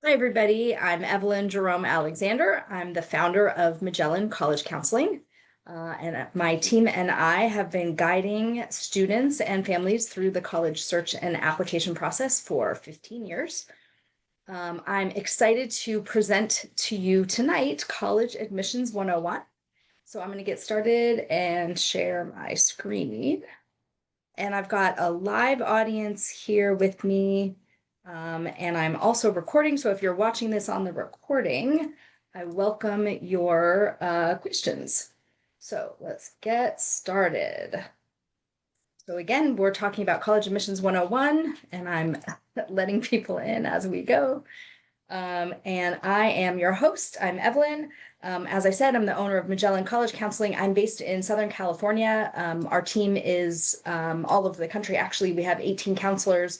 Hi, everybody. I'm Evelyn Jerome-Alexander. I'm the founder of Magellan College Counseling. And my team and I have been guiding students and families through the college search and application process for 15 years. I'm excited to present to you tonight College Admissions 101. So I'm going to get started and share my screen. And I've got a live audience here with me. And I'm also recording. So if you're watching this on the recording, I welcome your questions. So let's get started. So again, we're talking about College Admissions 101, and I'm letting people in as we go. And I am your host. I'm Evelyn. As I said, I'm the owner of Magellan College Counseling. I'm based in Southern California. Our team is all over the country. Actually, we have 18 counselors.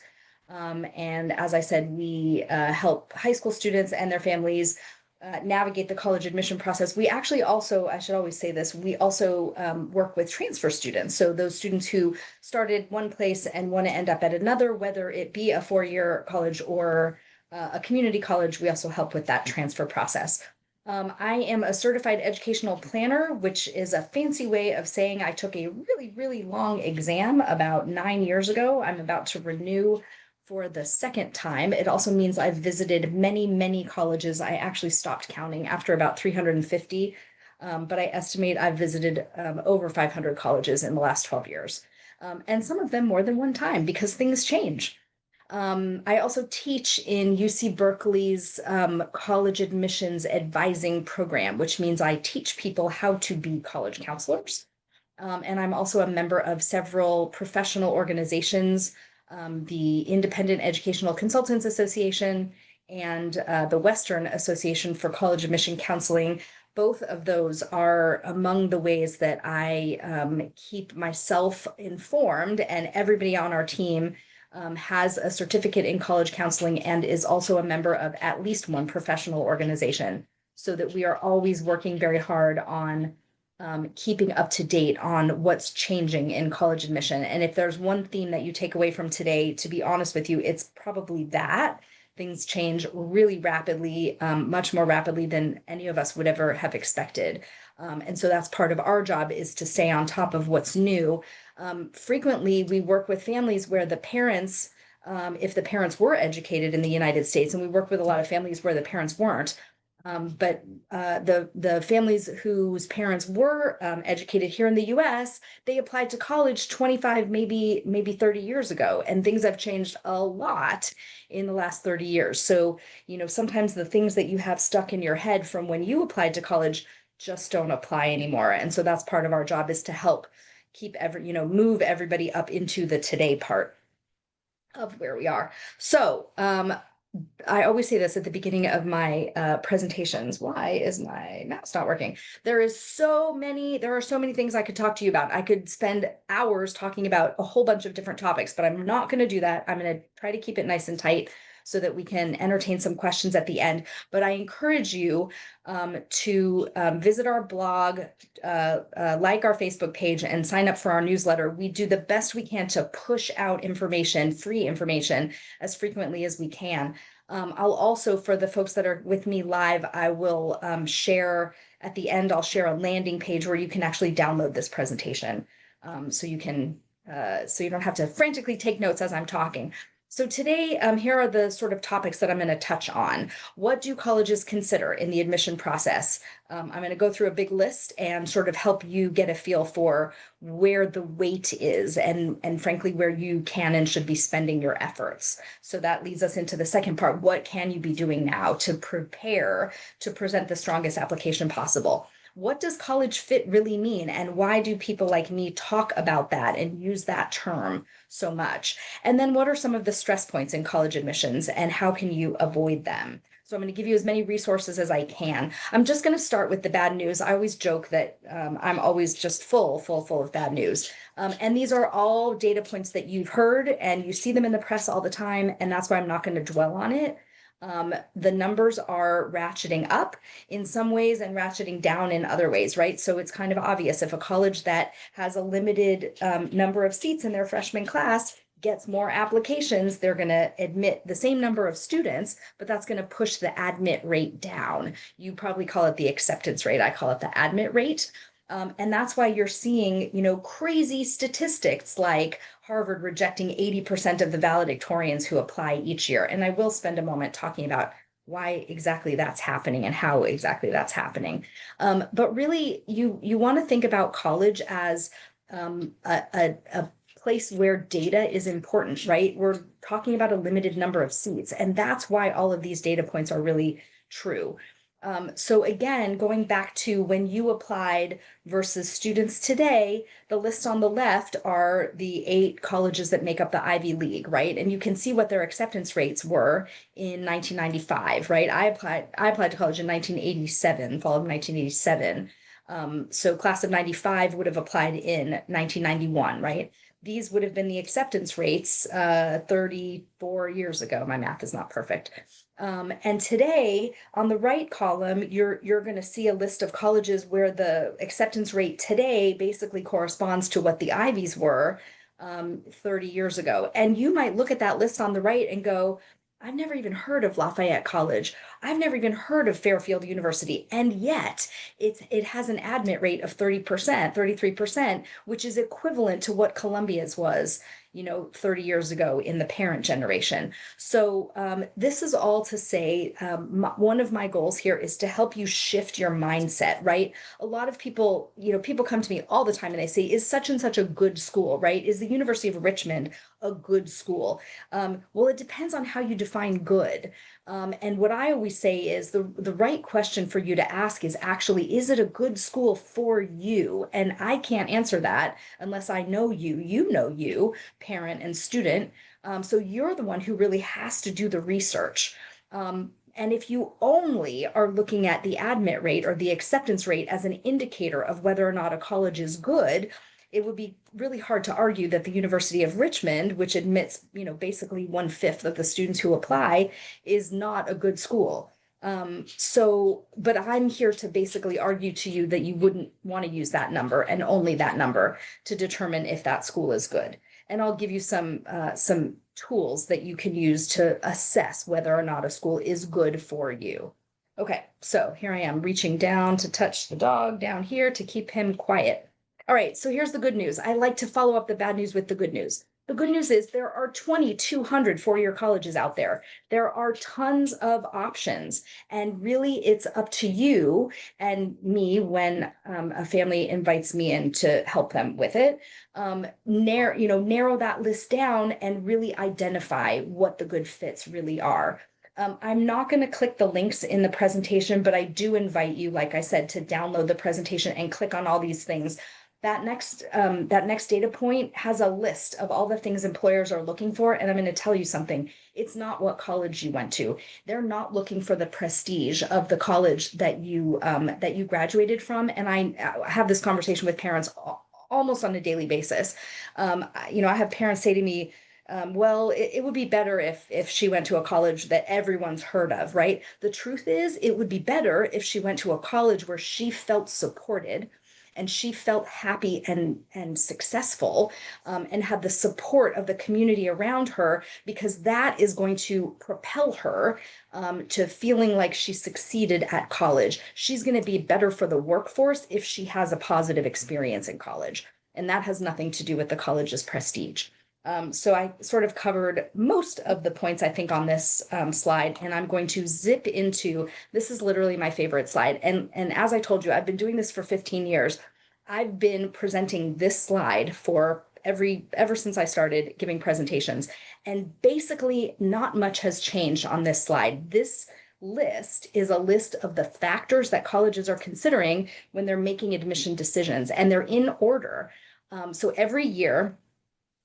And as I said, we help high school students and their families navigate the college admission process. We actually also, I should always say this, we also work with transfer students. So those students who started one place and want to end up at another, whether it be a four-year college or a community college, we also help with that transfer process. I am a certified educational planner, which is a fancy way of saying I took a really, really long exam about 9 years ago. I'm about to renew for the second time. It also means I've visited many, many colleges. I actually stopped counting after about 350, but I estimate I've visited over 500 colleges in the last 12 years. And some of them more than one time because things change. I also teach in UC Berkeley's college admissions advising program, which means I teach people how to be college counselors. And I'm also a member of several professional organizations, the Independent Educational Consultants Association and the Western Association for College Admission Counseling. Both of those are among the ways that I keep myself informed, and everybody on our team has a certificate in college counseling and is also a member of at least one professional organization, so that we are always working very hard on keeping up to date on what's changing in college admission. And if there's one theme that you take away from today, to be honest with you, it's probably that things change really rapidly, much more rapidly than any of us would ever have expected. And so that's part of our job, is to stay on top of what's new. Frequently, we work with families where the parents, if the parents were educated in the United States, and we work with a lot of families where the parents weren't, but the families whose parents were educated here in the U.S., they applied to college 25, maybe 30 years ago, and things have changed a lot in the last 30 years. So, sometimes the things that you have stuck in your head from when you applied to college just don't apply anymore. And so that's part of our job, is to help move everybody up into the today part of where we are. So, I always say this at the beginning of my presentations. Why is my mouse not working? There are so many things I could talk to you about. I could spend hours talking about a whole bunch of different topics, but I'm not going to do that. I'm going to try to keep it nice and tight so that we can entertain some questions at the end. But I encourage you to visit our blog, like our Facebook page, and sign up for our newsletter. We do the best we can to push out information, free information, as frequently as we can. I'll also, for the folks that are with me live, I will share at the end, I'll share a landing page where you can actually download this presentation. So you don't have to frantically take notes as I'm talking. So today, here are the sort of topics that I'm going to touch on. What do colleges consider in the admission process? I'm going to go through a big list and sort of help you get a feel for where the weight is, and frankly, where you can and should be spending your efforts. So that leads us into the second part. What can you be doing now to prepare to present the strongest application possible? What does college fit really mean? And why do people like me talk about that and use that term so much? And then what are some of the stress points in college admissions, and how can you avoid them? So I'm going to give you as many resources as I can. I'm just going to start with the bad news. I always joke that I'm always just full of bad news. And these are all data points that you've heard and you see them in the press all the time. And that's why I'm not going to dwell on it. The numbers are ratcheting up in some ways and ratcheting down in other ways, right? So it's kind of obvious if a college that has a limited number of seats in their freshman class gets more applications, they're going to admit the same number of students, but that's going to push the admit rate down. You probably call it the acceptance rate. I call it the admit rate. And that's why you're seeing, crazy statistics like Harvard rejecting 80% of the valedictorians who apply each year. And I will spend a moment talking about why exactly that's happening and how exactly that's happening. But really, you want to think about college as a place where data is important, right? We're talking about a limited number of seats, and that's why all of these data points are really true. So again, going back to when you applied versus students today, the list on the left are the 8 colleges that make up the Ivy League, right? And you can see what their acceptance rates were in 1995, right? I applied to college in 1987, fall of 1987. So class of 95 would have applied in 1991, right? These would have been the acceptance rates 34 years ago. My math is not perfect. And today, on the right column, you're going to see a list of colleges where the acceptance rate today basically corresponds to what the Ivies were 30 years ago. And you might look at that list on the right and go, I've never even heard of Lafayette College. I've never even heard of Fairfield University. And yet it has an admit rate of 30%, 33%, which is equivalent to what Columbia's was, 30 years ago in the parent generation. So this is all to say, one of my goals here is to help you shift your mindset, right? A lot of people, people come to me all the time and they say, is such and such a good school, right? Is the University of Richmond a good school? Well, it depends on how you define good. And what I always say is the right question for you to ask is actually, is it a good school for you? And I can't answer that unless I know you know you, parent and student. So you're the one who really has to do the research. And if you only are looking at the admit rate or the acceptance rate as an indicator of whether or not a college is good, it would be really hard to argue that the University of Richmond, which admits, basically 1/5 of the students who apply, is not a good school. But I'm here to basically argue to you that you wouldn't want to use that number and only that number to determine if that school is good. And I'll give you some tools that you can use to assess whether or not a school is good for you. Okay, so here I am reaching down to touch the dog down here to keep him quiet. All right, so here's the good news. I like to follow up the bad news with the good news. The good news is there are 2,200 four-year colleges out there. There are tons of options, and really it's up to you and me when a family invites me in to help them with it. Narrow that list down and really identify what the good fits really are. I'm not going to click the links in the presentation, but I do invite you, like I said, to download the presentation and click on all these things. That next data point has a list of all the things employers are looking for. And I'm going to tell you something. It's not what college you went to. They're not looking for the prestige of the college that you graduated from. And I have this conversation with parents almost on a daily basis. I have parents say to me, well, it would be better if she went to a college that everyone's heard of, right? The truth is, it would be better if she went to a college where she felt supported and she felt happy and successful, and had the support of the community around her, because that is going to propel her to feeling like she succeeded at college. She's going to be better for the workforce if she has a positive experience in college. And that has nothing to do with the college's prestige. So I sort of covered most of the points I think on this slide, and I'm going to zip into, this is literally my favorite slide. And as I told you, I've been doing this for 15 years. I've been presenting this slide for ever since I started giving presentations. And basically not much has changed on this slide. This list is a list of the factors that colleges are considering when they're making admission decisions, and they're in order. So every year,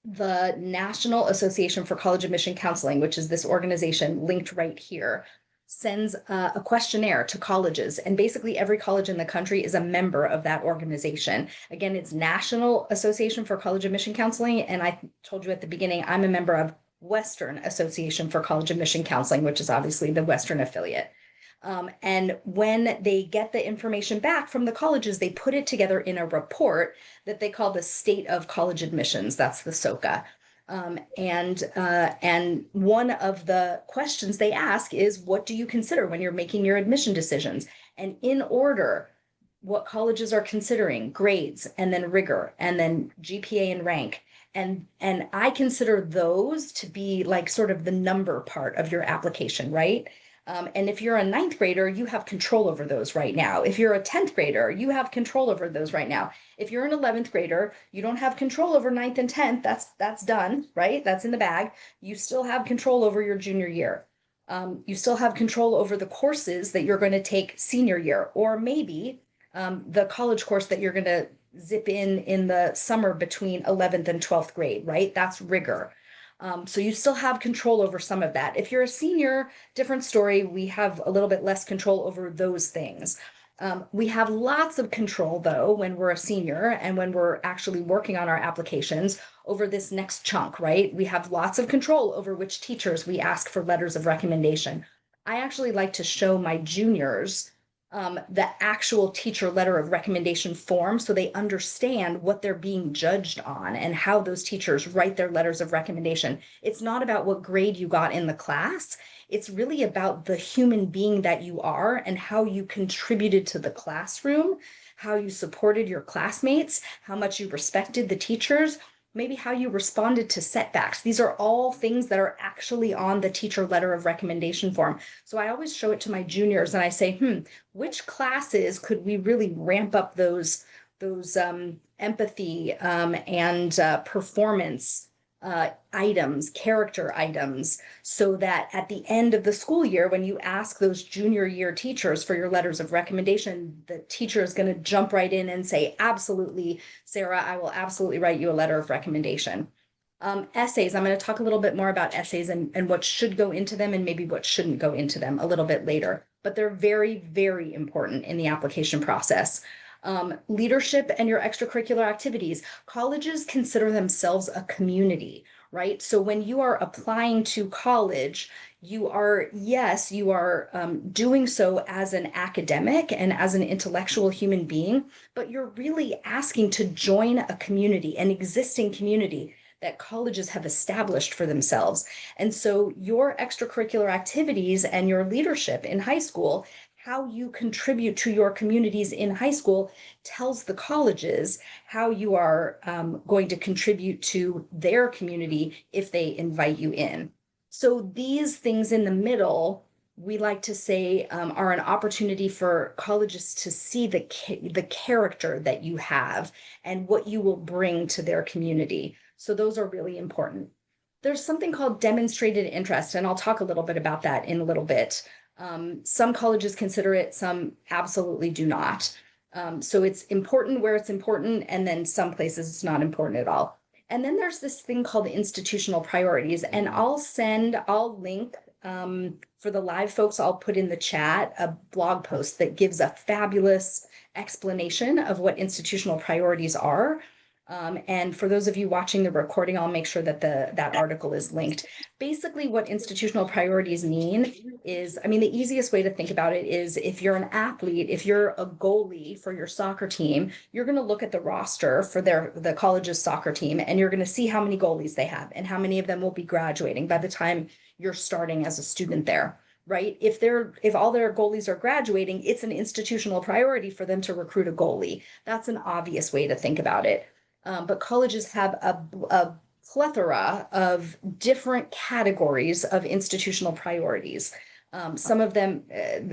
the National Association for College Admission Counseling, which is this organization linked right here, sends a questionnaire to colleges. And basically every college in the country is a member of that organization. Again, it's National Association for College Admission Counseling. And I told you at the beginning, I'm a member of Western Association for College Admission Counseling, which is obviously the Western affiliate. And when they get the information back from the colleges, they put it together in a report that they call the State of College Admissions. That's the SOCA. And one of the questions they ask is, what do you consider when you're making your admission decisions? And in order, what colleges are considering: grades, and then rigor, and then GPA and rank. And I consider those to be like sort of the number part of your application, right? And if you're a ninth grader, you have control over those right now. If you're a 10th grader, you have control over those right now. If you're an 11th grader, you don't have control over ninth and 10th. That's done, right? That's in the bag. You still have control over your junior year. You still have control over the courses that you're going to take senior year, or maybe the college course that you're going to zip in the summer between 11th and 12th grade, right? That's rigor. So you still have control over some of that. If you're a senior, different story. We have a little bit less control over those things. We have lots of control, though, when we're a senior and when we're actually working on our applications over this next chunk, right? We have lots of control over which teachers we ask for letters of recommendation. I actually like to show my juniors the actual teacher letter of recommendation form so they understand what they're being judged on and how those teachers write their letters of recommendation. It's not about what grade you got in the class. It's really about the human being that you are and how you contributed to the classroom, how you supported your classmates, how much you respected the teachers, maybe how you responded to setbacks. These are all things that are actually on the teacher letter of recommendation form. So I always show it to my juniors and I say, which classes could we really ramp up those empathy and performance items, character items, so that at the end of the school year, when you ask those junior year teachers for your letters of recommendation, the teacher is going to jump right in and say, absolutely, Sarah, I will absolutely write you a letter of recommendation. Essays, I'm going to talk a little bit more about essays and what should go into them and maybe what shouldn't go into them a little bit later, but they're very, very important in the application process. Leadership and your extracurricular activities. Colleges consider themselves a community, right? So when you are applying to college, you are doing so as an academic and as an intellectual human being, but you're really asking to join a community, an existing community that colleges have established for themselves. And so your extracurricular activities and your leadership in high school, how you contribute to your communities in high school, tells the colleges how you are going to contribute to their community if they invite you in. So these things in the middle, we like to say, are an opportunity for colleges to see the character that you have and what you will bring to their community. So those are really important. There's something called demonstrated interest, and I'll talk a little bit about that in a little bit. Some colleges consider it, some absolutely do not. So it's important where it's important, and then some places it's not important at all. And then there's this thing called institutional priorities, and I'll link for the live folks, I'll put in the chat a blog post that gives a fabulous explanation of what institutional priorities are. And for those of you watching the recording, I'll make sure that that article is linked. Basically, what institutional priorities mean is, the easiest way to think about it is if you're an athlete, if you're a goalie for your soccer team, you're going to look at the roster for the college's soccer team, and you're going to see how many goalies they have and how many of them will be graduating by the time you're starting as a student there. Right? If all their goalies are graduating, it's an institutional priority for them to recruit a goalie. That's an obvious way to think about it. But colleges have a plethora of different categories of institutional priorities. Some of them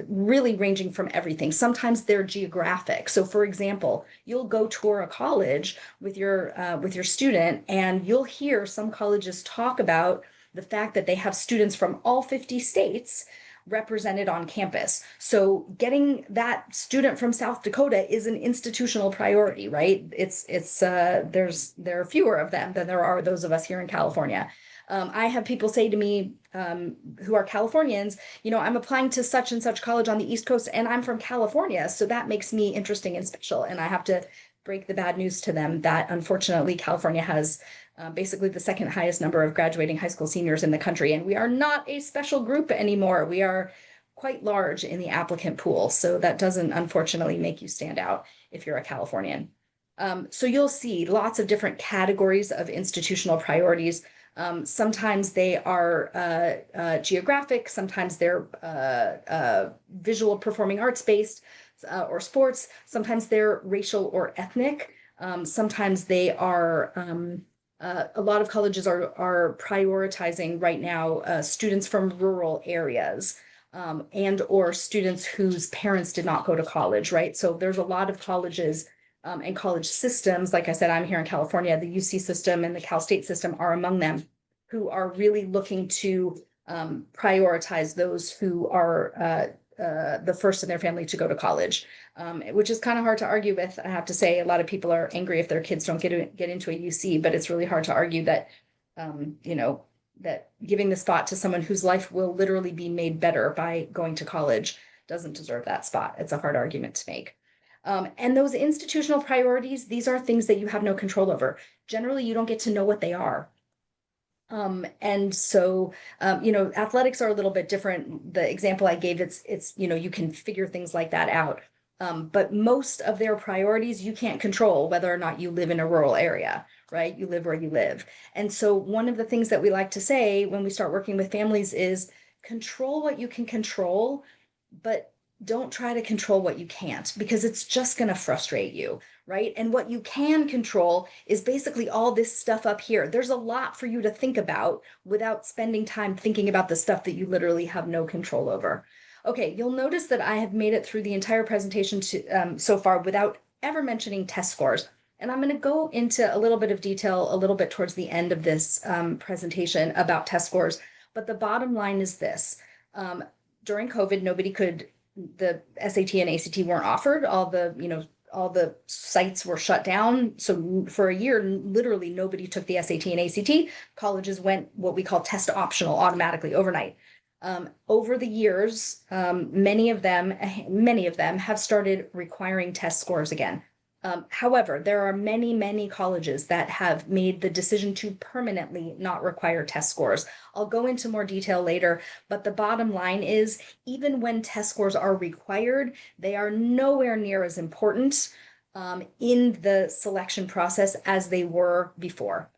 really ranging from everything. Sometimes they're geographic. So, for example, you'll go tour a college with your student, and you'll hear some colleges talk about the fact that they have students from all 50 states represented on campus. So getting that student from South Dakota is an institutional priority, right? There are fewer of them than there are those of us here in California. I have people say to me who are Californians, I'm applying to such and such college on the East Coast and I'm from California. So that makes me interesting and special. And I have to break the bad news to them that unfortunately California has basically the second highest number of graduating high school seniors in the country. And we are not a special group anymore. We are quite large in the applicant pool. So that doesn't unfortunately make you stand out if you're a Californian. So you'll see lots of different categories of institutional priorities. Sometimes they are geographic, sometimes they're visual performing arts based or sports, sometimes they're racial or ethnic, sometimes they are a lot of colleges are prioritizing right now students from rural areas and or students whose parents did not go to college, right? So there's a lot of colleges and college systems. Like I said, I'm here in California. The UC system and the Cal State system are among them, who are really looking to prioritize those who are the first in their family to go to college, which is kind of hard to argue with. I have to say, a lot of people are angry if their kids don't get into a UC, but it's really hard to argue that, that giving the spot to someone whose life will literally be made better by going to college doesn't deserve that spot. It's a hard argument to make. And those institutional priorities, these are things that you have no control over. Generally, you don't get to know what they are. And so, athletics are a little bit different. The example I gave, you can figure things like that out. But most of their priorities, you can't control whether or not you live in a rural area, right? You live where you live. And so one of the things that we like to say when we start working with families is control what you can control, but don't try to control what you can't, because it's just going to frustrate you, right? And what you can control is basically all this stuff up here. There's a lot for you to think about without spending time thinking about the stuff that you literally have no control over. Okay, you'll notice that I have made it through the entire presentation so far without ever mentioning test scores. And I'm going to go into a little bit of detail a little bit towards the end of this presentation about test scores. But the bottom line is this. During COVID, the SAT and ACT weren't offered. All the sites were shut down. So for a year, literally nobody took the SAT and ACT. Colleges went what we call test optional automatically overnight. Over the years, many of them have started requiring test scores again. However, there are many, many colleges that have made the decision to permanently not require test scores. I'll go into more detail later, but the bottom line is, even when test scores are required, they are nowhere near as important in the selection process as they were before.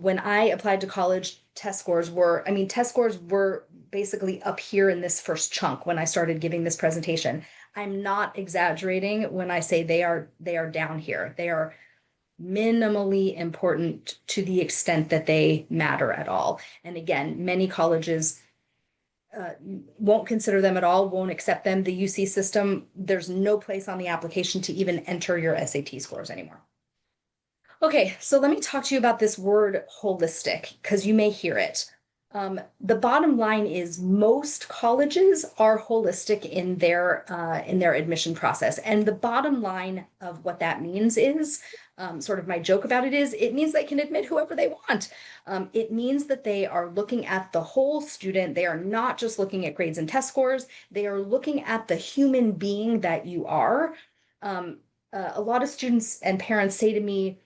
When I applied to college, test scores were basically up here in this first chunk when I started giving this presentation. I'm not exaggerating when I say they are down here. They are minimally important to the extent that they matter at all. And again, many colleges won't consider them at all, won't accept them. The UC system, there's no place on the application to even enter your SAT scores anymore. Okay, so let me talk to you about this word holistic, because you may hear it. The bottom line is most colleges are holistic in their admission process. And the bottom line of what that means is, sort of my joke about it is, it means they can admit whoever they want. It means that they are looking at the whole student. They are not just looking at grades and test scores. They are looking at the human being that you are. A lot of students and parents say to me,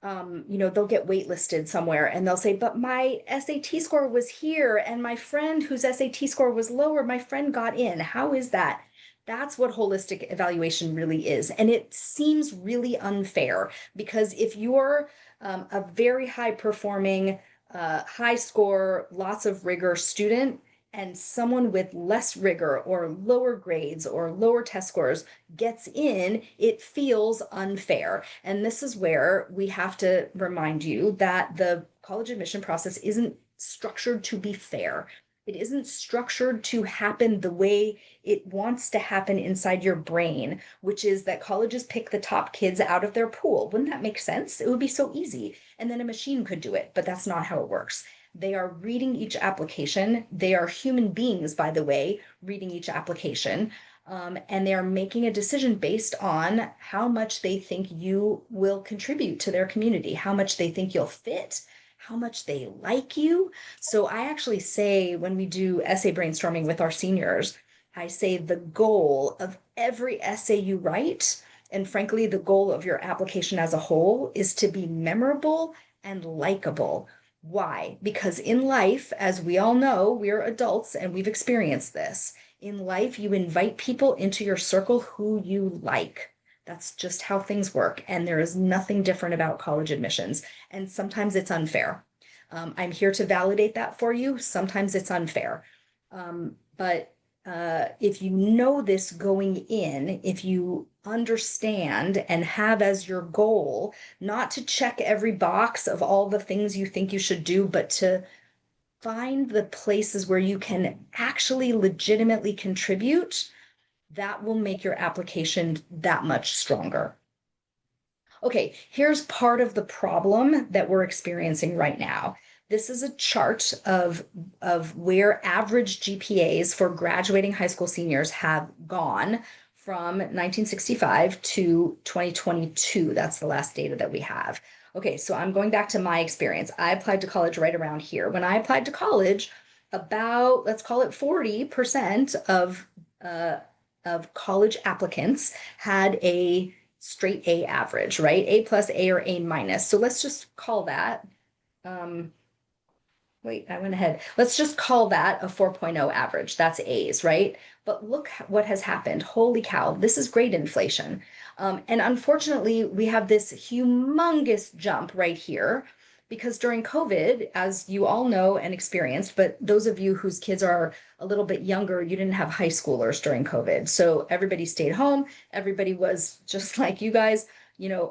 they'll get waitlisted somewhere and they'll say, but my SAT score was here and my friend whose SAT score was lower, my friend got in. How is that? That's what holistic evaluation really is. And it seems really unfair, because if you're a very high performing, high score, lots of rigor student, and someone with less rigor or lower grades or lower test scores gets in, it feels unfair. And this is where we have to remind you that the college admission process isn't structured to be fair. It isn't structured to happen the way it wants to happen inside your brain, which is that colleges pick the top kids out of their pool. Wouldn't that make sense? It would be so easy. And then a machine could do it, but that's not how it works. They are reading each application. They are human beings, by the way, reading each application. And they are making a decision based on how much they think you will contribute to their community, how much they think you'll fit, how much they like you. So I actually say, when we do essay brainstorming with our seniors, I say the goal of every essay you write, and frankly, the goal of your application as a whole, is to be memorable and likable. Why? Because in life, as we all know, we're adults and we've experienced this. In life, you invite people into your circle who you like. That's just how things work. And there is nothing different about college admissions. And sometimes it's unfair. I'm here to validate that for you. Sometimes it's unfair. But if you know this going in, if you understand and have as your goal not to check every box of all the things you think you should do, but to find the places where you can actually legitimately contribute, that will make your application that much stronger. Okay, here's part of the problem that we're experiencing right now. This is a chart of where average GPAs for graduating high school seniors have gone from 1965 to 2022. That's the last data that we have. Okay, so I'm going back to my experience. I applied to college right around here. When I applied to college, about, let's call it 40% of college applicants had a straight A average, right? A plus, A, or A minus. So let's just call that, wait, I went ahead. Let's just call that a 4.0 average. That's A's, right? But look what has happened. Holy cow, this is grade inflation. And unfortunately, we have this humongous jump right here because during COVID, as you all know and experienced, but those of you whose kids are a little bit younger, you didn't have high schoolers during COVID. So everybody stayed home. Everybody was just like you guys,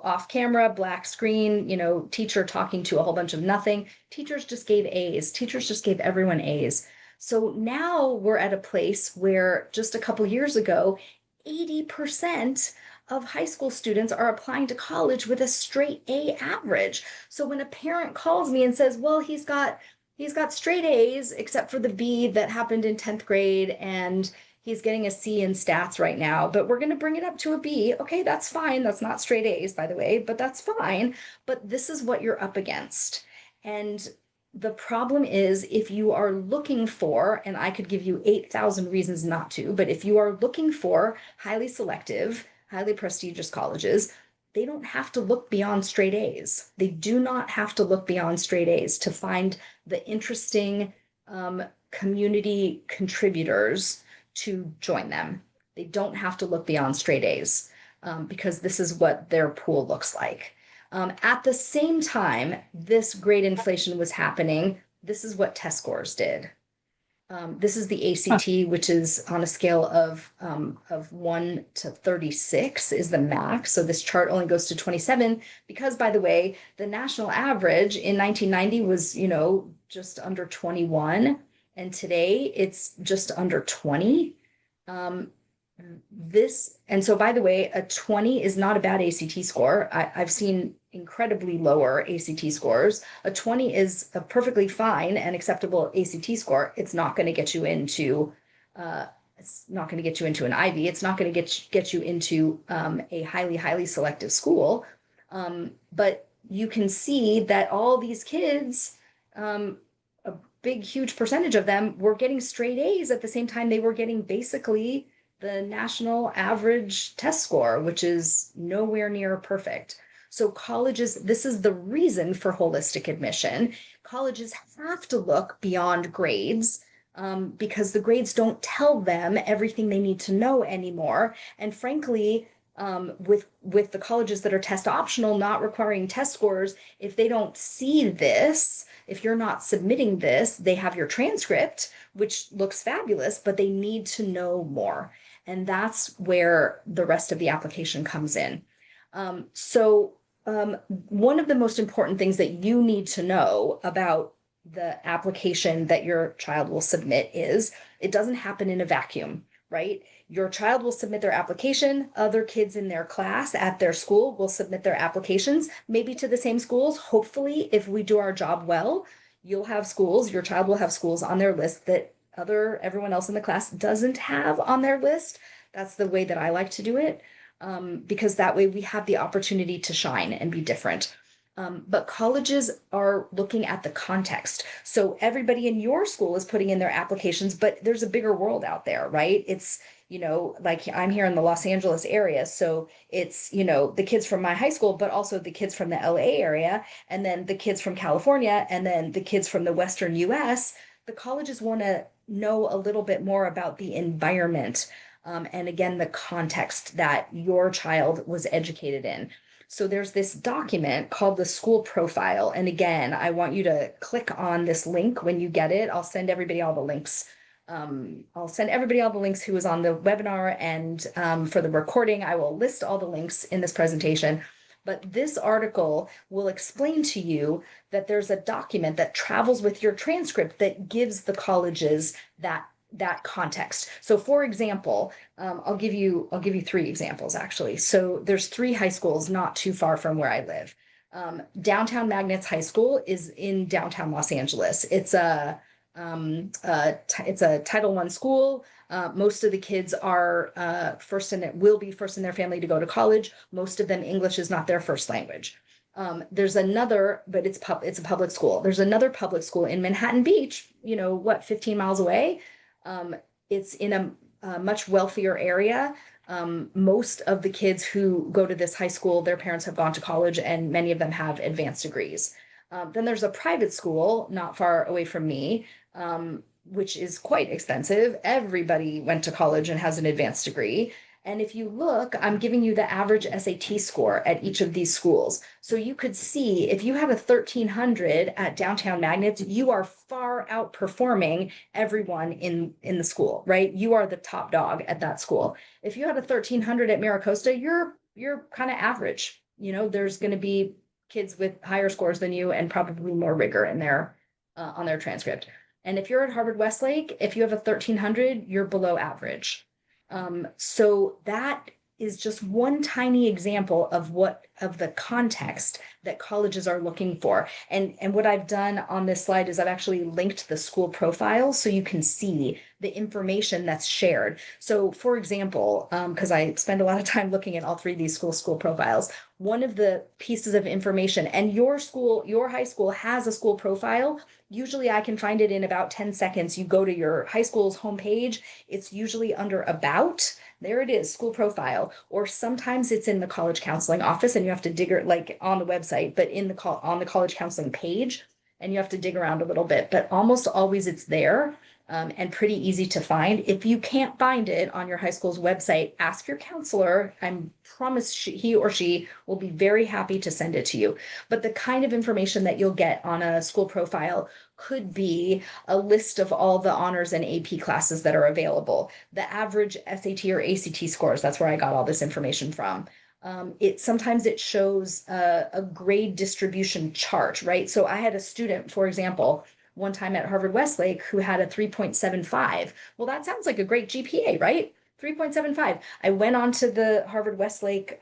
off camera, black screen, teacher talking to a whole bunch of nothing. Teachers just gave A's. Teachers just gave everyone A's. So now we're at a place where just a couple years ago, 80% of high school students are applying to college with a straight A average. So when a parent calls me and says, well, he's got straight A's except for the B that happened in 10th grade, and he's getting a C in stats right now, but we're going to bring it up to a B. Okay, that's fine. That's not straight A's, by the way, but that's fine. But this is what you're up against. And the problem is if you are looking for, and I could give you 8,000 reasons not to, but if you are looking for highly selective, highly prestigious colleges, they don't have to look beyond straight A's. They do not have to look beyond straight A's to find the interesting community contributors to join them. They don't have to look beyond straight A's because this is what their pool looks like. At the same time, this grade inflation was happening. This is what test scores did. This is the ACT, which is on a scale of 1 to 36 is the max. So this chart only goes to 27 because, by the way, the national average in 1990 was, just under 21. And today it's just under 20. And so, by the way, a 20 is not a bad ACT score. I've seen incredibly lower ACT scores. A 20 is a perfectly fine and acceptable ACT score. It's not going to get you into an Ivy. It's not going to get you into a highly selective school. But you can see that all these kids, a big, huge percentage of them were getting straight A's at the same time they were getting basically the national average test score, which is nowhere near perfect. So colleges, this is the reason for holistic admission. Colleges have to look beyond grades because the grades don't tell them everything they need to know anymore. And frankly, with the colleges that are test optional, not requiring test scores, if they don't see this, if you're not submitting this, they have your transcript, which looks fabulous, but they need to know more. And that's where the rest of the application comes in. One of the most important things that you need to know about the application that your child will submit is it doesn't happen in a vacuum, right? Your child will submit their application. Other kids in their class at their school will submit their applications, maybe to the same schools. Hopefully, if we do our job well, your child will have schools on their list that everyone else in the class doesn't have on their list. That's the way that I like to do it, because that way we have the opportunity to shine and be different. But colleges are looking at the context. So everybody in your school is putting in their applications, but there's a bigger world out there, right? It's, like I'm here in the Los Angeles area. So it's, the kids from my high school, but also the kids from the LA area, and then the kids from California, and then the kids from the Western US. The colleges want to know a little bit more about the environment. And again, the context that your child was educated in. So there's this document called the school profile. And again, I want you to click on this link when you get it. I'll send everybody all the links. I'll send everybody all the links who was on the webinar, and for the recording, I will list all the links in this presentation. But this article will explain to you that there's a document that travels with your transcript that gives the colleges that context. So for example, I'll give you 3 examples actually. So there's 3 high schools not too far from where I live. Downtown Magnets High School is in downtown Los Angeles. It's a Title I school. Most of the kids are will be first in their family to go to college. Most of them, English is not their first language. There's another, but it's a public school. There's another public school in Manhattan Beach, 15 miles away. It's in a much wealthier area. Most of the kids who go to this high school, their parents have gone to college, and many of them have advanced degrees. Then there's a private school not far away from me, which is quite expensive. Everybody went to college and has an advanced degree. And if you look, I'm giving you the average SAT score at each of these schools. So you could see if you have a 1300 at Downtown Magnets, you are far outperforming everyone in the school, right? You are the top dog at that school. If you had a 1300 at Miracosta, you're kind of average. There's going to be kids with higher scores than you and probably more rigor in their on their transcript. And if you're at Harvard Westlake, if you have a 1300, you're below average. So that is just one tiny example of the context that colleges are looking for. And what I've done on this slide is I've actually linked the school profile so you can see the information that's shared. So for example, because I spend a lot of time looking at all 3 of these school profiles, one of the pieces of information, and your high school has a school profile. Usually I can find it in about 10 seconds. You go to your high school's homepage. It's usually under About. There it is, school profile. Or sometimes it's in the college counseling office and you have to dig like on the website, but on the college counseling page, and you have to dig around a little bit. But almost always it's there. And pretty easy to find. If you can't find it on your high school's website, ask your counselor. I promise he or she will be very happy to send it to you. But the kind of information that you'll get on a school profile could be a list of all the honors and AP classes that are available, the average SAT or ACT scores. That's where I got all this information from. Sometimes it shows a grade distribution chart, right? So I had a student, for example, one time at Harvard Westlake who had a 3.75. Well, that sounds like a great GPA, right? 3.75. I went on to the Harvard Westlake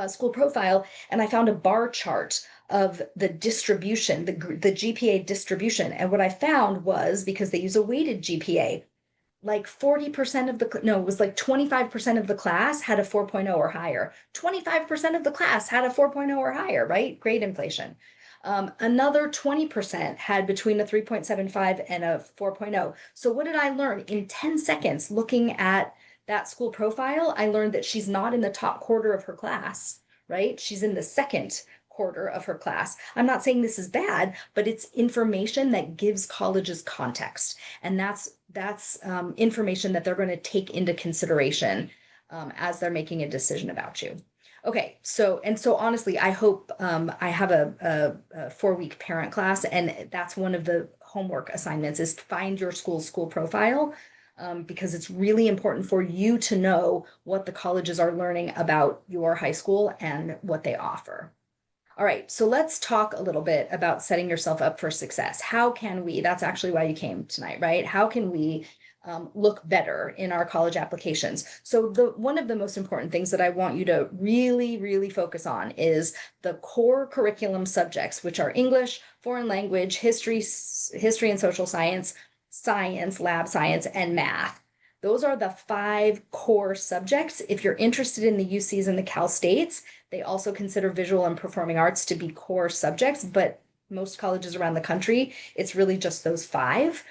school profile and I found a bar chart of the distribution, the GPA distribution. And what I found was, because they use a weighted GPA, like 40% of it was like 25% of the class had a 4.0 or higher. 25% of the class had a 4.0 or higher, right? Grade inflation. Another 20% had between a 3.75 and a 4.0. So what did I learn? In 10 seconds, looking at that school profile, I learned that she's not in the top quarter of her class, right? She's in the second quarter of her class. I'm not saying this is bad, but it's information that gives colleges context. And that's information that they're going to take into consideration as they're making a decision about you. Okay, so honestly, I hope I have a 4-week parent class, and that's one of the homework assignments is to find your school profile, because it's really important for you to know what the colleges are learning about your high school and what they offer. All right, so let's talk a little bit about setting yourself up for success. How can we, that's actually why you came tonight, right? How can we look better in our college applications? So one of the most important things that I want you to really, really focus on is the core curriculum subjects, which are English, foreign language, history and social science, lab science, and math. Those are the 5 core subjects. If you're interested in the UCs and the Cal States, they also consider visual and performing arts to be core subjects, but most colleges around the country, it's really just those 5.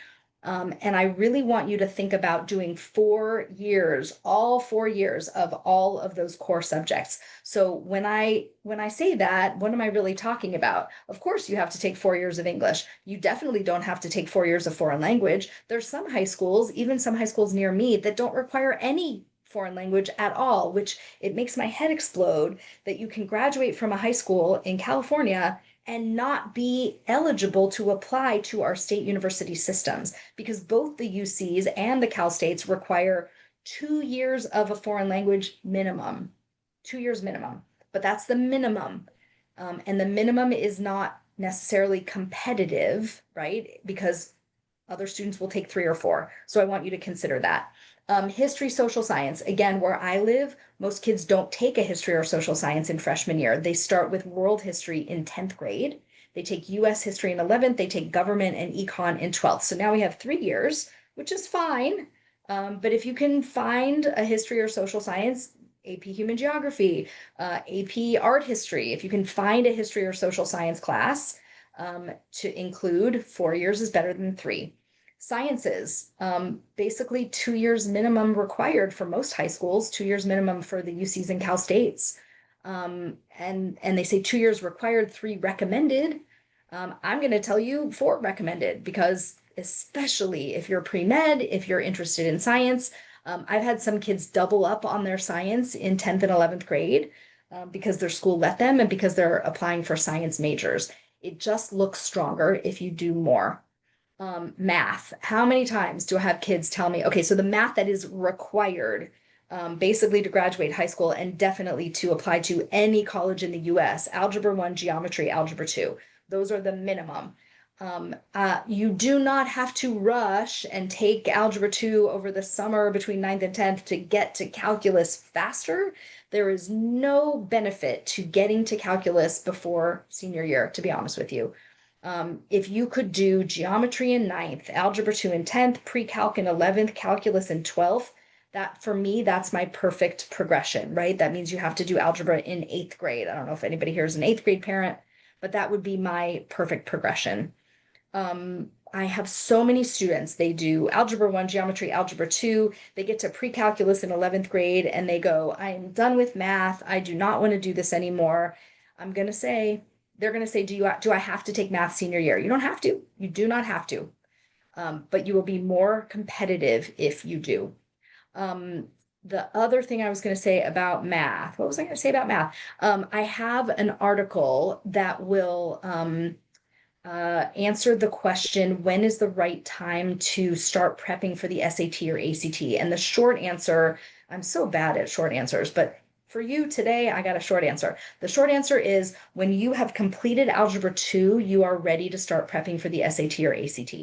And I really want you to think about doing 4 years, all 4 years of all of those core subjects. So when I say that, what am I really talking about? Of course, you have to take 4 years of English. You definitely don't have to take 4 years of foreign language. There's some high schools, even some high schools near me, that don't require any foreign language at all, which it makes my head explode that you can graduate from a high school in California and not be eligible to apply to our state university systems because both the UCs and the Cal States require 2 years of a foreign language minimum, 2 years minimum, but that's the minimum. And the minimum is not necessarily competitive, right? Because other students will take 3 or 4. So I want you to consider that. History, social science. Again, where I live, most kids don't take a history or social science in freshman year. They start with world history in 10th grade. They take US history in 11th. They take government and econ in 12th. So now we have 3 years, which is fine. But if you can find a history or social science, AP Human Geography, AP Art History, if you can find a history or social science class to include, 4 years is better than 3. Sciences, basically 2 years minimum required for most high schools, 2 years minimum for the UCs and Cal States. And they say 2 years required, 3 recommended. I'm going to tell you 4 recommended because especially if you're pre-med, if you're interested in science, I've had some kids double up on their science in 10th and 11th grade because their school let them and because they're applying for science majors. It just looks stronger if you do more. Math. How many times do I have kids tell me, okay, so the math that is required basically to graduate high school and definitely to apply to any college in the US, Algebra 1, Geometry, Algebra 2. Those are the minimum. You do not have to rush and take Algebra 2 over the summer between 9th and 10th to get to calculus faster. There is no benefit to getting to calculus before senior year, to be honest with you. If you could do geometry in 9th, algebra 2 in 10th, pre-calc in 11th, calculus in 12th, that for me, that's my perfect progression, right? That means you have to do algebra in 8th grade. I don't know if anybody here is an 8th grade parent, but that would be my perfect progression. I have so many students, they do algebra 1, geometry, algebra 2, they get to pre-calculus in 11th grade and they go, I'm done with math. I do not want to do this anymore. They're going to say, do I have to take math senior year? You don't have to. You do not have to. But you will be more competitive if you do. The other thing I was going to say about math, what was I going to say about math? I have an article that will answer the question, when is the right time to start prepping for the SAT or ACT? And the short answer, I'm so bad at short answers, but for you today, I got a short answer. The short answer is when you have completed Algebra 2, you are ready to start prepping for the SAT or ACT.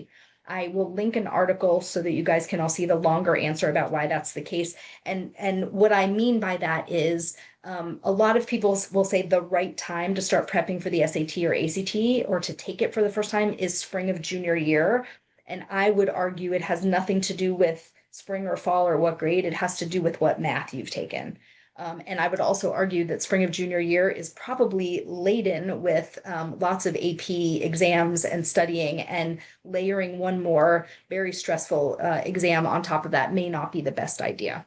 I will link an article so that you guys can all see the longer answer about why that's the case. And what I mean by that is a lot of people will say the right time to start prepping for the SAT or ACT or to take it for the first time is spring of junior year. And I would argue it has nothing to do with spring or fall or what grade. It has to do with what math you've taken. And I would also argue that spring of junior year is probably laden with lots of AP exams and studying, and layering one more very stressful exam on top of that may not be the best idea.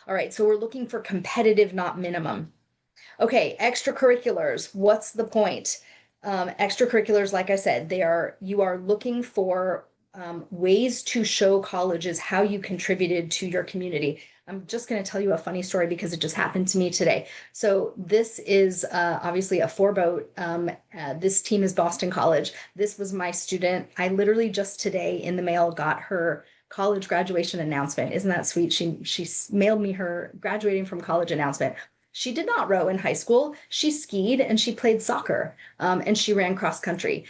All right, so we're looking for competitive, not minimum. Okay, extracurriculars. What's the point? Extracurriculars, like I said, you are looking for ways to show colleges how you contributed to your community. I'm just going to tell you a funny story because it just happened to me today. So this is obviously a 4-boat. This team is Boston College. This was my student. I literally just today in the mail got her college graduation announcement. Isn't that sweet? She mailed me her graduating from college announcement. She did not row in high school. She skied and she played soccer and she ran cross country.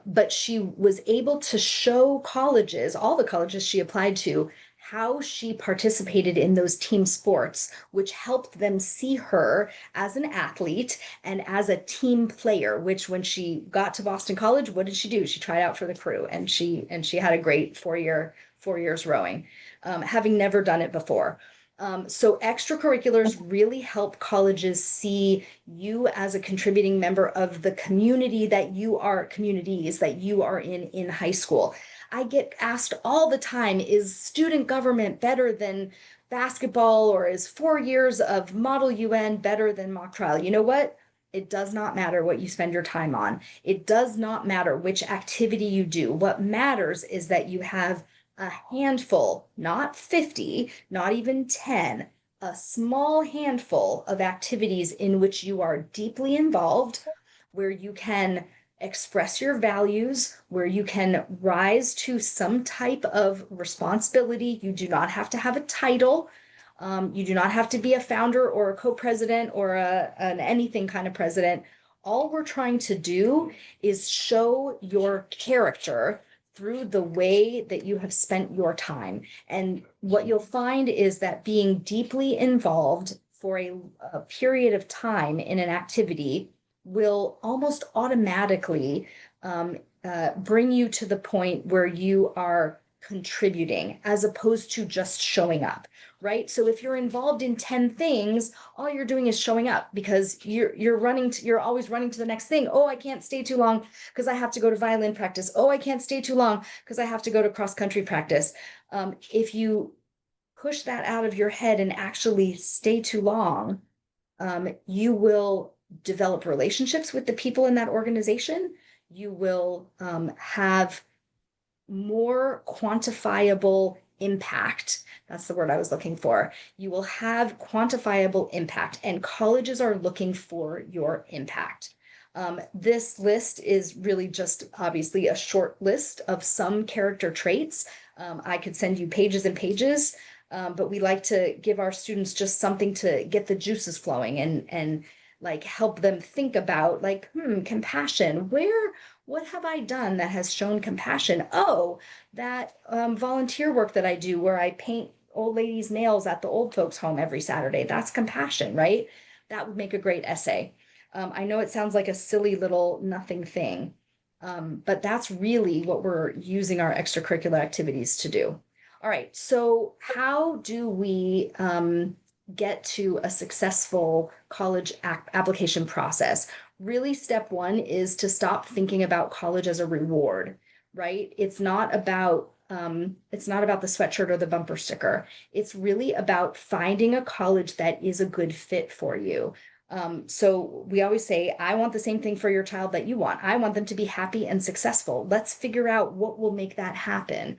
But she was able to show colleges, all the colleges she applied to, how she participated in those team sports, which helped them see her as an athlete and as a team player, which when she got to Boston College, what did she do? She tried out for the crew and she had a great 4 years rowing, having never done it before. So extracurriculars really help colleges see you as a contributing member of the communities that you are in high school. I get asked all the time, is student government better than basketball, or is 4 years of Model UN better than mock trial? You know what? It does not matter what you spend your time on. It does not matter which activity you do. What matters is that you have a handful, not 50, not even 10, a small handful of activities in which you are deeply involved, where you can express your values, where you can rise to some type of responsibility. You do not have to have a title. You do not have to be a founder or a co-president or an anything kind of president. All we're trying to do is show your character through the way that you have spent your time. And what you'll find is that being deeply involved for a period of time in an activity will almost automatically bring you to the point where you are contributing as opposed to just showing up, right? So if you're involved in 10 things, all you're doing is showing up because you're always running to the next thing. Oh, I can't stay too long because I have to go to violin practice. Oh, I can't stay too long because I have to go to cross country practice. If you push that out of your head and actually stay too long, you will develop relationships with the people in that organization. You will have more quantifiable impact. That's the word I was looking for. You will have quantifiable impact, and colleges are looking for your impact. This list is really just obviously a short list of some character traits. I could send you pages and pages, but we like to give our students just something to get the juices flowing and like help them think about like, compassion. What have I done that has shown compassion? Oh, that volunteer work that I do where I paint old ladies' nails at the old folks' home every Saturday. That's compassion, right? That would make a great essay. I know it sounds like a silly little nothing thing, but that's really what we're using our extracurricular activities to do. All right, so how do we get to a successful college application process? Really, step one is to stop thinking about college as a reward, right? It's not about the sweatshirt or the bumper sticker. It's really about finding a college that is a good fit for you. So we always say, I want the same thing for your child that you want. I want them to be happy and successful. Let's figure out what will make that happen.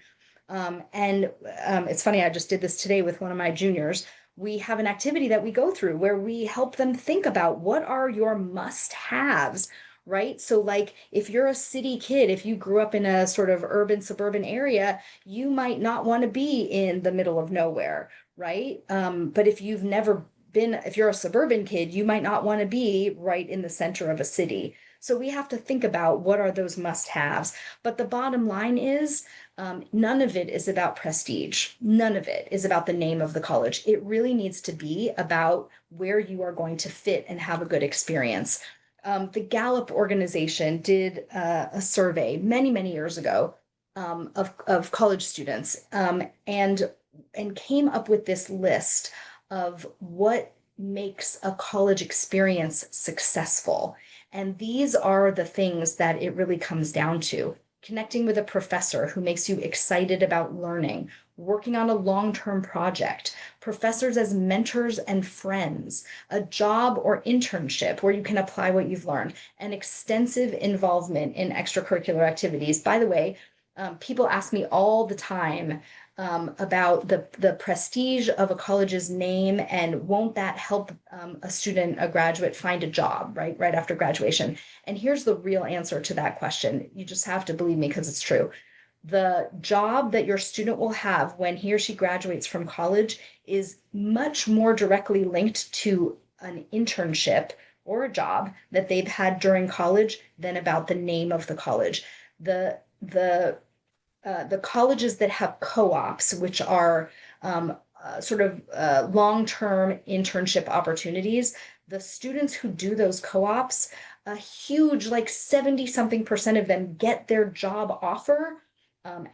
It's funny, I just did this today with one of my juniors. We have an activity that we go through where we help them think about what are your must-haves, right? So like if you're a city kid, if you grew up in a sort of urban suburban area, you might not want to be in the middle of nowhere, right? But if you're a suburban kid, you might not want to be right in the center of a city. So we have to think about what are those must-haves. But the bottom line is none of it is about prestige. None of it is about the name of the college. It really needs to be about where you are going to fit and have a good experience. The Gallup organization did a survey many, many years ago of college students and came up with this list of what makes a college experience successful. And these are the things that it really comes down to. Connecting with a professor who makes you excited about learning, working on a long-term project, professors as mentors and friends, a job or internship where you can apply what you've learned, and extensive involvement in extracurricular activities. By the way, people ask me all the time about the prestige of a college's name and won't that help a graduate find a job right after graduation. And here's the real answer to that question. You just have to believe me because it's true. The job that your student will have when he or she graduates from college is much more directly linked to an internship or a job that they've had during college than about the name of the college. The colleges that have co-ops, which are long-term internship opportunities, the students who do those co-ops, a huge, like 70 something percent of them get their job offer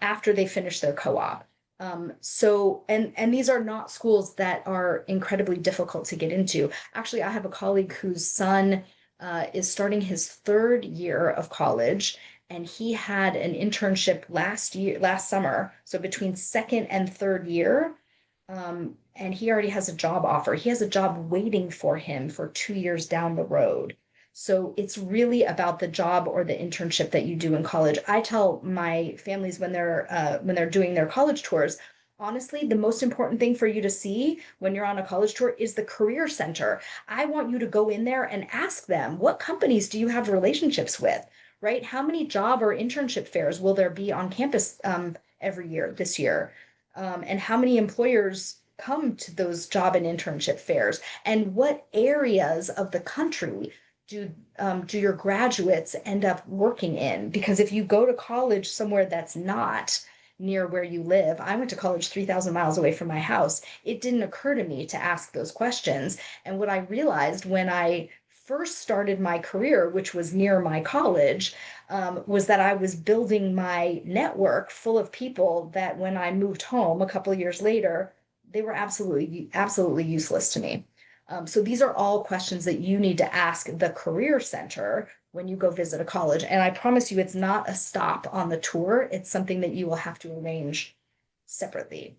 after they finish their co-op. And these are not schools that are incredibly difficult to get into. Actually, I have a colleague whose son is starting his third year of college, and he had an internship last summer. So between second and third year, and he already has a job offer. He has a job waiting for him for 2 years down the road. So it's really about the job or the internship that you do in college. I tell my families when they're doing their college tours, honestly, the most important thing for you to see when you're on a college tour is the career center. I want you to go in there and ask them, what companies do you have relationships with, right? How many job or internship fairs will there be on campus every year this year? And how many employers come to those job and internship fairs? And what areas of the country do your graduates end up working in? Because if you go to college somewhere that's not near where you live, I went to college 3,000 miles away from my house. It didn't occur to me to ask those questions. And what I realized when I first started my career, which was near my college, was that I was building my network full of people that when I moved home a couple of years later, they were absolutely useless to me. So these are all questions that you need to ask the Career Center when you go visit a college. And I promise you, it's not a stop on the tour. It's something that you will have to arrange separately.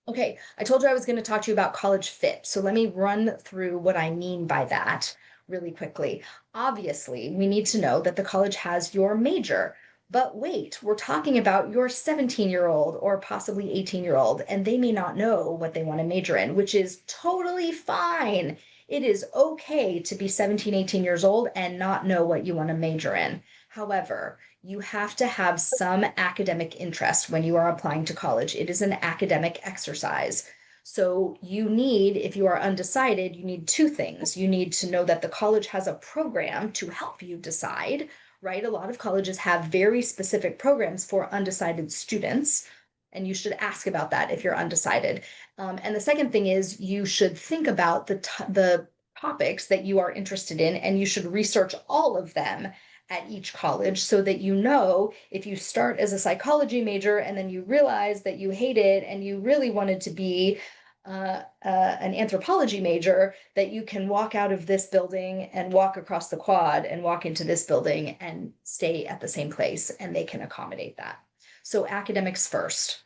Okay, I told you I was going to talk to you about college fit. So let me run through what I mean by that really quickly. Obviously, we need to know that the college has your major. But wait, we're talking about your 17-year-old or possibly 18-year-old, and they may not know what they want to major in, which is totally fine. It is okay to be 17, 18 years old and not know what you want to major in. However, you have to have some academic interest when you are applying to college. It is an academic exercise. So you need, if you are undecided, you need two things. You need to know that the college has a program to help you decide, right? A lot of colleges have very specific programs for undecided students, and you should ask about that if you're undecided. And the second thing is you should think about the topics that you are interested in, and you should research all of them at each college so that you know if you start as a psychology major and then you realize that you hate it and you really wanted to be an anthropology major, that you can walk out of this building and walk across the quad and walk into this building and stay at the same place, and they can accommodate that. So academics first.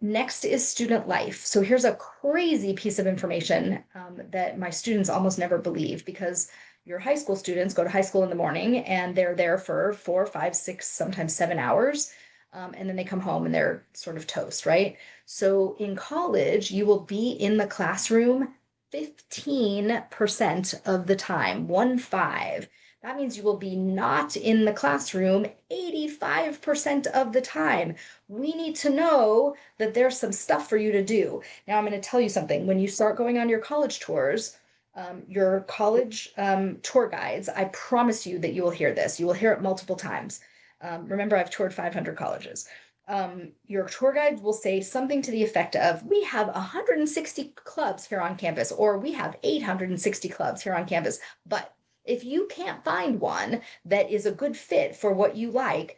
Next is student life. So here's a crazy piece of information that my students almost never believe, because your high school students go to high school in the morning and they're there for 4, 5, 6, sometimes 7 hours. And then they come home and they're sort of toast, right? So in college, you will be in the classroom 15% of the time, 1-5. That means you will be not in the classroom 85% of the time. We need to know that there's some stuff for you to do. Now, I'm going to tell you something. When you start going on your college tour guides, I promise you that you will hear this. You will hear it multiple times. Remember, I've toured 500 colleges. Your tour guides will say something to the effect of, we have 160 clubs here on campus, or we have 860 clubs here on campus. But if you can't find one that is a good fit for what you like,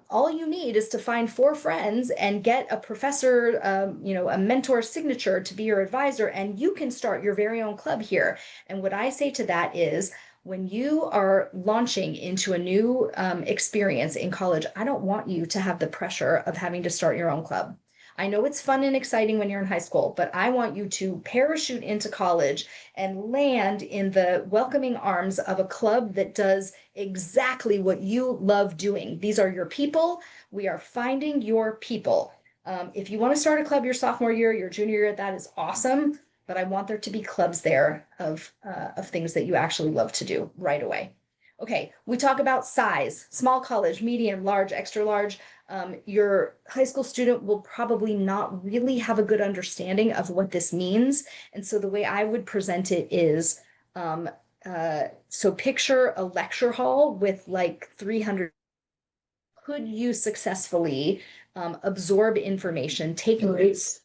all you need is to find 4 friends and get a professor, a mentor signature to be your advisor, and you can start your very own club here. And what I say to that is, when you are launching into a new experience in college, I don't want you to have the pressure of having to start your own club. I know it's fun and exciting when you're in high school, but I want you to parachute into college and land in the welcoming arms of a club that does exactly what you love doing. These are your people. We are finding your people. If you want to start a club your sophomore year, your junior year, that is awesome. But I want there to be clubs there of things that you actually love to do right away. Okay, we talk about size, small college, medium, large, extra large. Your high school student will probably not really have a good understanding of what this means. And so the way I would present it is, so picture a lecture hall with like 300. Could you successfully absorb information, take notes?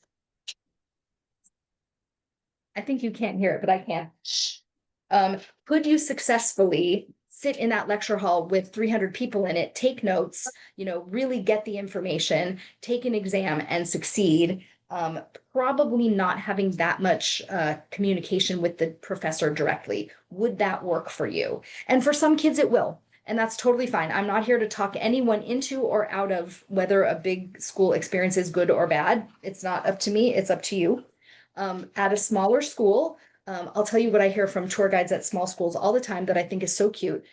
I think you can't hear it, but I can. Could you successfully sit in that lecture hall with 300 people in it, take notes, really get the information, take an exam and succeed? Probably not having that much communication with the professor directly. Would that work for you? And for some kids, it will. And that's totally fine. I'm not here to talk anyone into or out of whether a big school experience is good or bad. It's not up to me, it's up to you. At a smaller school, I'll tell you what I hear from tour guides at small schools all the time that I think is so cute.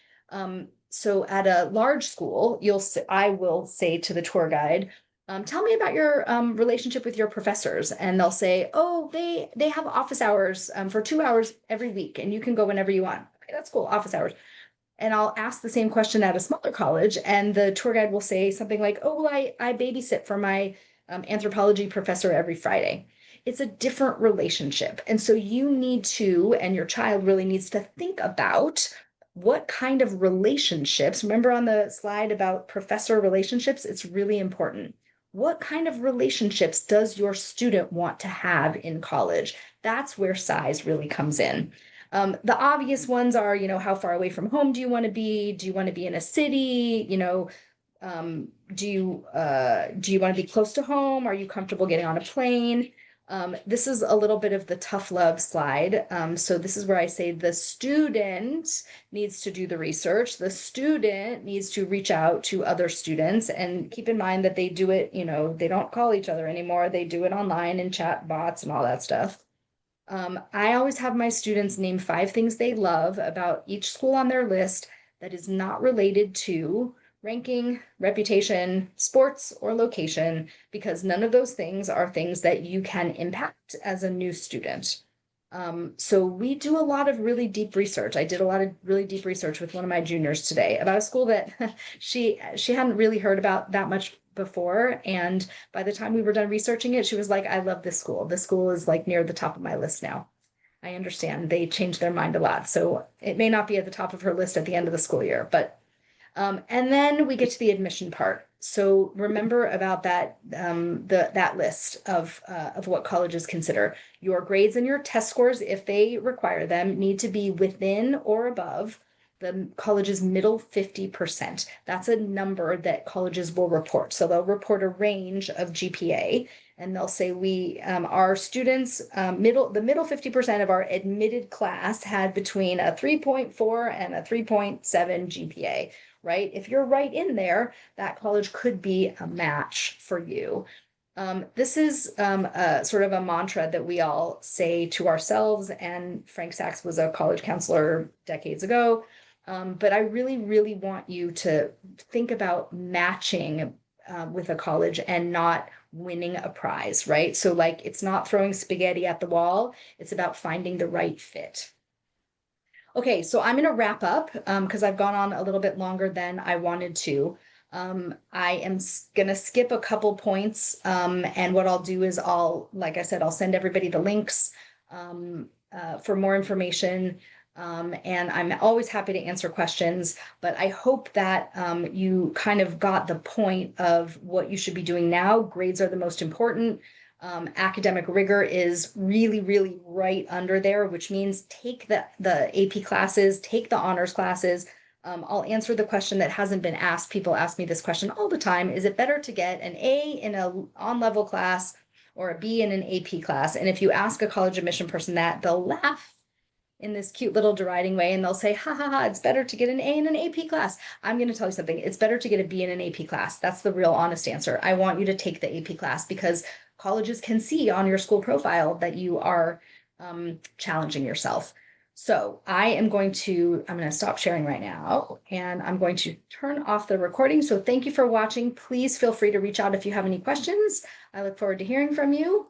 So at a large school, I will say to the tour guide, tell me about your relationship with your professors. And they'll say, oh, they have office hours for 2 hours every week, and you can go whenever you want. Okay, that's cool, office hours. And I'll ask the same question at a smaller college, and the tour guide will say something like, oh, well, I babysit for my anthropology professor every Friday. It's a different relationship. And so you need to, and your child really needs to think about what kind of relationships. Remember on the slide about professor relationships, it's really important. What kind of relationships does your student want to have in college? That's where size really comes in. The obvious ones are, how far away from home do you want to be? Do you want to be in a city? Do you want to be close to home? Are you comfortable getting on a plane? This is a little bit of the tough love slide. So this is where I say the student needs to do the research. The student needs to reach out to other students, and keep in mind that they do it, they don't call each other anymore. They do it online in chat bots and all that stuff. I always have my students name 5 things they love about each school on their list that is not related to ranking, reputation, sports, or location, because none of those things are things that you can impact as a new student. So we do a lot of really deep research. I did a lot of really deep research with one of my juniors today about a school that she hadn't really heard about that much before. And by the time we were done researching it, she was like, I love this school. This school is like near the top of my list now. I understand they changed their mind a lot. So it may not be at the top of her list at the end of the school year, but and then we get to the admission part. So remember about that that list of what colleges consider. Your grades and your test scores, if they require them, need to be within or above the college's middle 50%. That's a number that colleges will report. So they'll report a range of GPA, and they'll say our students the middle 50% of our admitted class had between a 3.4 and a 3.7 GPA. Right? If you're right in there, that college could be a match for you. This is sort of a mantra that we all say to ourselves, and Frank Sachs was a college counselor decades ago. But I really, really want you to think about matching with a college and not winning a prize, right? So like, it's not throwing spaghetti at the wall. It's about finding the right fit. Okay, so I'm going to wrap up because I've gone on a little bit longer than I wanted to. I am going to skip a couple points, and what I'll do is like I said, I'll send everybody the links for more information. And I'm always happy to answer questions, but I hope that you kind of got the point of what you should be doing now. Grades are the most important. Academic rigor is really, really right under there, which means take the AP classes, take the honors classes. I'll answer the question that hasn't been asked. People ask me this question all the time. Is it better to get an A in a on-level class or a B in an AP class? And if you ask a college admission person that, they'll laugh in this cute little deriding way, and they'll say, ha ha ha, it's better to get an A in an AP class. I'm going to tell you something. It's better to get a B in an AP class. That's the real honest answer. I want you to take the AP class because colleges can see on your school profile that you are challenging yourself. So I'm going to stop sharing right now, and I'm going to turn off the recording. So thank you for watching. Please feel free to reach out if you have any questions. I look forward to hearing from you.